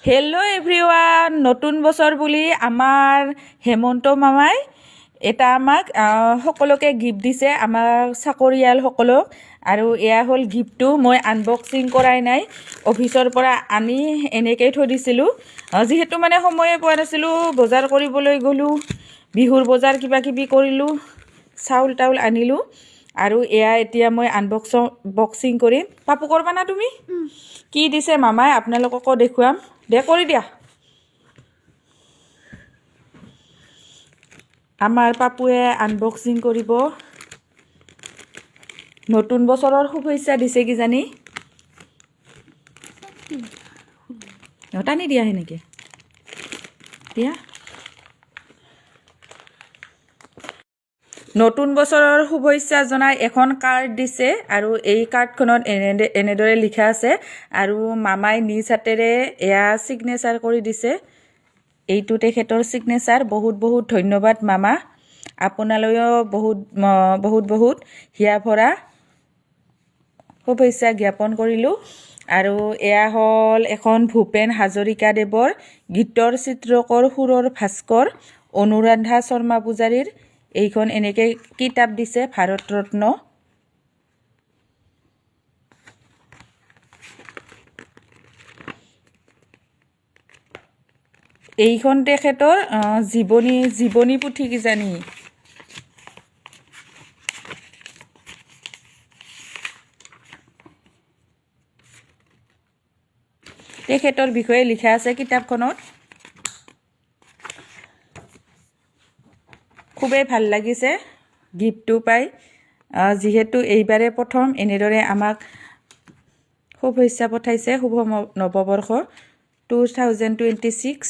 Hello' everyone, নতুন বছৰ বুলি আমাৰ হেমন্ত মামাই এটা আমাক সকলোকে গিফ্ট দিছে, আমাৰ চাকৰিয়ালসকলক। আৰু এয়া হ'ল গিফ্টটো। মই আনবক্সিং কৰাই নাই, অফিচৰ পৰা আনি এনেকৈ থৈ দিছিলোঁ। যিহেতু মানে সময়ে পোৱা নাছিলোঁ, বজাৰ কৰিবলৈ গ'লোঁ, বিহুৰ বজাৰ কিবা কিবি কৰিলোঁ, চাউল তাউল আনিলোঁ। আৰু এয়া এতিয়া মই বক্সিং কৰিম। পাপু কৰবা না তুমি? কি দিছে মামাই আপোনালোককো দেখুৱাম। দে কৰি দিয়া। আমাৰ পাপুৱে আনবক্সিং কৰিব। নতুন বছৰৰ শুভেচ্ছা দিছে কিজানি। টানি দিয়া সেনেকৈ দিয়া। নতুন বছৰৰ শুভেচ্ছা জনাই এখন কাৰ্ড দিছে, আৰু এই কাৰ্ডখনত এনেদৰে লিখা আছে, আৰু মামাই নিজ হাতেৰে এয়া ছিগনেচাৰ কৰি দিছে। এইটো তেখেতৰ ছিগনেচাৰ। বহুত বহুত ধন্যবাদ মামা, আপোনালৈও বহুত হিয়া ভৰা শুভেচ্ছা জ্ঞাপন কৰিলোঁ। আৰু এয়া হ'ল এখন ভূপেন হাজৰিকাদেৱৰ গীতৰ চিত্ৰকৰ সুৰৰ ভাস্কৰ, অনুৰাধা শৰ্মা পূজাৰীৰ এইখন এনেকৈ কিতাপ দিছে, ভাৰত ৰত্ন। এইখন তেখেতৰ জীৱনী পুথি কিজানি। তেখেতৰ বিষয়ে লিখা আছে কিতাপখনত। খুবেই ভাল লাগিছে গিফ্টটো পাই, যিহেতু এইবাৰে প্ৰথম এনেদৰে আমাক শুভেচ্ছা পঠাইছে। শুভ নৱবৰ্ষ 2026।